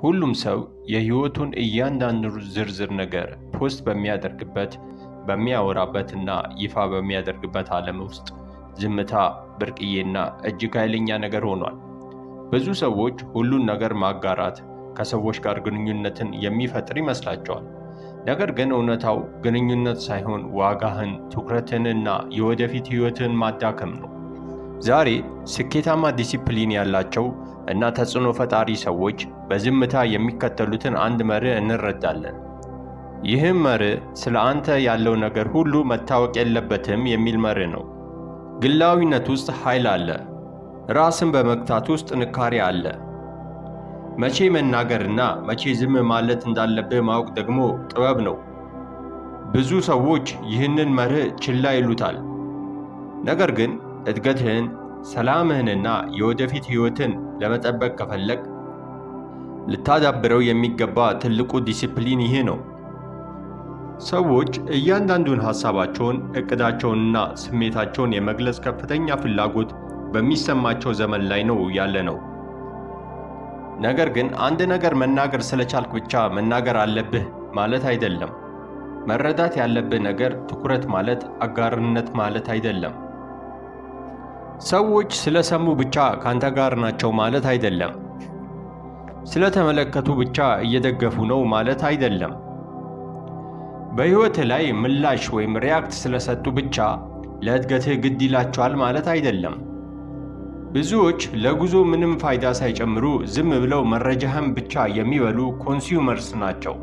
ሁሉም ሰው የህይወቱን እያንዳንዱ ዝርዝር ነገር ፖስት በሚያደርግበት፣ በሚያወራበትና ይፋ በሚያደርግበት ዓለም ውስጥ ዝምታ ብርቅዬና እጅግ ኃይለኛ ነገር ሆኗል። ብዙ ሰዎች ሁሉን ነገር ማጋራት ከሰዎች ጋር ግንኙነትን የሚፈጥር ይመስላቸዋል። ነገር ግን እውነታው ግንኙነት ሳይሆን ዋጋህን፣ ትኩረትንና የወደፊት ህይወትን ማዳከም ነው። ዛሬ ስኬታማ ዲሲፕሊን ያላቸው እና ተጽዕኖ ፈጣሪ ሰዎች በዝምታ የሚከተሉትን አንድ መርህ እንረዳለን። ይህም መርህ ስለ አንተ ያለው ነገር ሁሉ መታወቅ የለበትም የሚል መርህ ነው። ግላዊነት ውስጥ ኃይል አለ። ራስን በመግታት ውስጥ ጥንካሬ አለ። መቼ መናገርና መቼ ዝም ማለት እንዳለብህ ማወቅ ደግሞ ጥበብ ነው። ብዙ ሰዎች ይህንን መርህ ችላ ይሉታል። ነገር ግን እድገትህን፣ ሰላምህንና የወደፊት ህይወትን ለመጠበቅ ከፈለግ ልታዳብረው የሚገባ ትልቁ ዲሲፕሊን ይህ ነው። ሰዎች እያንዳንዱን ሐሳባቸውን፣ ዕቅዳቸውንና ስሜታቸውን የመግለጽ ከፍተኛ ፍላጎት በሚሰማቸው ዘመን ላይ ነው ያለነው። ነገር ግን አንድ ነገር መናገር ስለቻልክ ብቻ መናገር አለብህ ማለት አይደለም። መረዳት ያለብህ ነገር ትኩረት ማለት አጋርነት ማለት አይደለም። ሰዎች ስለሰሙ ብቻ ካንተ ጋር ናቸው ማለት አይደለም። ስለተመለከቱ ብቻ እየደገፉ ነው ማለት አይደለም። በሕይወትህ ላይ ምላሽ ወይም ሪያክት ስለሰጡ ብቻ ለእድገትህ ግድ ይላቸዋል ማለት አይደለም። ብዙዎች ለጉዞ ምንም ፋይዳ ሳይጨምሩ ዝም ብለው መረጃህን ብቻ የሚበሉ ኮንሱመርስ ናቸው።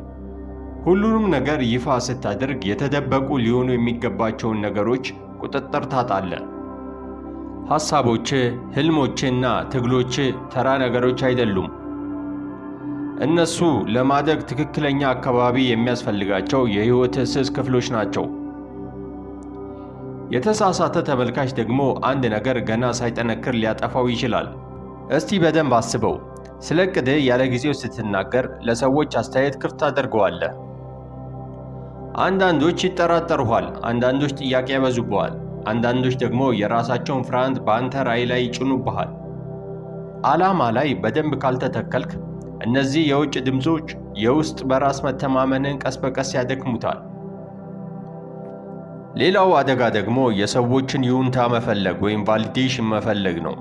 ሁሉንም ነገር ይፋ ስታደርግ የተደበቁ ሊሆኑ የሚገባቸውን ነገሮች ቁጥጥር ታጣለህ። ሐሳቦችህ፣ ሕልሞችህና ትግሎችህ ተራ ነገሮች አይደሉም። እነሱ ለማደግ ትክክለኛ አካባቢ የሚያስፈልጋቸው የሕይወትህ ስስ ክፍሎች ናቸው። የተሳሳተ ተመልካች ደግሞ አንድ ነገር ገና ሳይጠነክር ሊያጠፋው ይችላል። እስቲ በደንብ አስበው። ስለ ዕቅድህ ያለ ጊዜው ስትናገር ለሰዎች አስተያየት ክፍት ታደርገዋለህ። አንዳንዶች ይጠራጠሩሃል፣ አንዳንዶች ጥያቄ ያበዙብሃል፣ አንዳንዶች ደግሞ የራሳቸውን ፍርሃት በአንተ ራዕይ ላይ ይጭኑብሃል። ዓላማ ላይ በደንብ ካልተተከልክ እነዚህ የውጭ ድምፆች የውስጥ በራስ መተማመንን ቀስ በቀስ ያደክሙታል። ሌላው አደጋ ደግሞ የሰዎችን ይሁንታ መፈለግ ወይም ቫሊዴሽን መፈለግ ነው።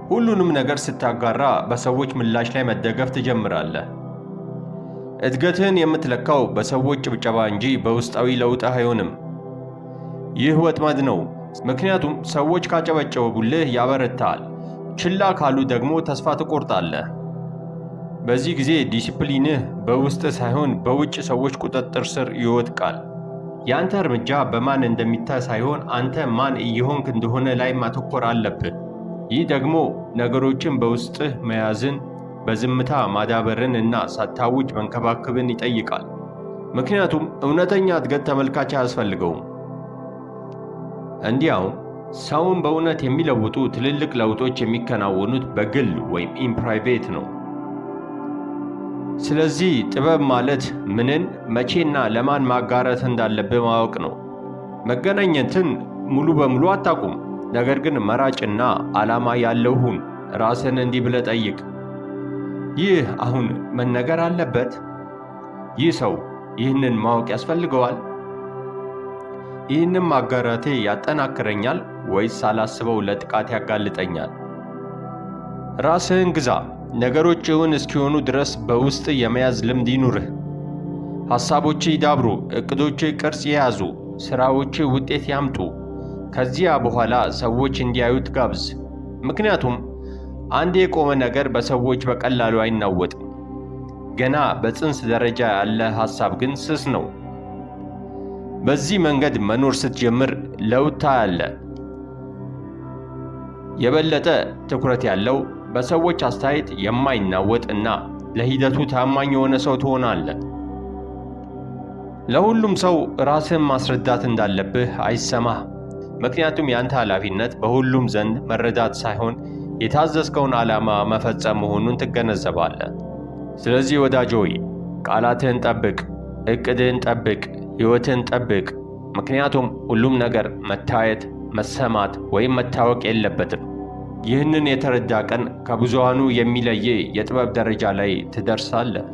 ሁሉንም ነገር ስታጋራ በሰዎች ምላሽ ላይ መደገፍ ትጀምራለህ። እድገትህን የምትለካው በሰዎች ጭብጨባ እንጂ በውስጣዊ ለውጥህ አይሆንም። ይህ ወጥመድ ነው፣ ምክንያቱም ሰዎች ካጨበጨቡልህ ያበረታሃል፣ ችላ ካሉ ደግሞ ተስፋ ትቆርጣለህ። በዚህ ጊዜ ዲሲፕሊንህ በውስጥ ሳይሆን በውጭ ሰዎች ቁጥጥር ስር ይወድቃል። ያንተ እርምጃ በማን እንደሚታይ ሳይሆን አንተ ማን እየሆንክ እንደሆነ ላይ ማተኮር አለብህ። ይህ ደግሞ ነገሮችን በውስጥህ መያዝን፣ በዝምታ ማዳበርን እና ሳታውጅ መንከባከብን ይጠይቃል። ምክንያቱም እውነተኛ እድገት ተመልካች አያስፈልገውም። እንዲያውም ሰውን በእውነት የሚለውጡ ትልልቅ ለውጦች የሚከናወኑት በግል ወይም ኢን ፕራይቬት ነው። ስለዚህ ጥበብ ማለት ምንን፣ መቼና ለማን ማጋራት እንዳለብህ ማወቅ ነው። መገናኘትን ሙሉ በሙሉ አታቁም፣ ነገር ግን መራጭና ዓላማ ያለው ሁን። ራስን እንዲህ ብለህ ጠይቅ፣ ይህ አሁን መነገር አለበት? ይህ ሰው ይህንን ማወቅ ያስፈልገዋል? ይህንን ማጋራቴ ያጠናክረኛል ወይስ ሳላስበው ለጥቃት ያጋልጠኛል? ራስህን ግዛ። ነገሮች እውን እስኪሆኑ ድረስ በውስጥ የመያዝ ልምድ ይኑርህ። ሐሳቦችህ ይዳብሩ፣ ዕቅዶችህ ቅርጽ ይያዙ፣ ሥራዎችህ ውጤት ያምጡ። ከዚያ በኋላ ሰዎች እንዲያዩት ጋብዝ። ምክንያቱም አንድ የቆመ ነገር በሰዎች በቀላሉ አይናወጥም። ገና በጽንስ ደረጃ ያለ ሐሳብ ግን ስስ ነው። በዚህ መንገድ መኖር ስትጀምር ለውጥ ታያለህ። የበለጠ ትኩረት ያለው በሰዎች አስተያየት የማይናወጥ እና ለሂደቱ ታማኝ የሆነ ሰው ትሆናለህ። ለሁሉም ሰው ራስህን ማስረዳት እንዳለብህ አይሰማህ። ምክንያቱም ያንተ ኃላፊነት በሁሉም ዘንድ መረዳት ሳይሆን የታዘዝከውን ዓላማ መፈጸም መሆኑን ትገነዘባለህ። ስለዚህ ወዳጅ ሆይ ቃላትህን ጠብቅ፣ ዕቅድህን ጠብቅ፣ ሕይወትህን ጠብቅ። ምክንያቱም ሁሉም ነገር መታየት፣ መሰማት ወይም መታወቅ የለበትም። ይህንን የተረዳ ቀን ከብዙሃኑ የሚለይ የጥበብ ደረጃ ላይ ትደርሳለህ።